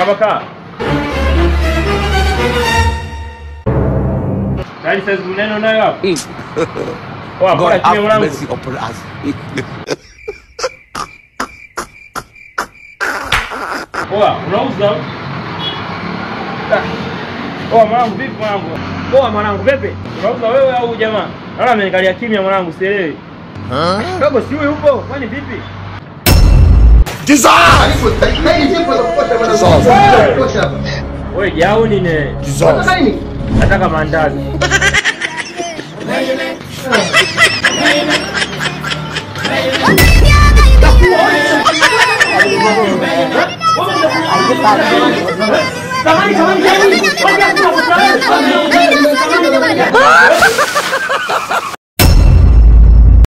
Abaka. Tayari sasa neno nayo hapo. God have mercy upon us. Unauza? Mwanangu vipi mwanangu? Mwanangu vipi? Unauza wewe au jamaa? Naona amenikalia kimya mwanangu, sielewi. Dogo si huyu upo? Kwani vipi? Wewe jao nini? Nataka maandazi. Samani,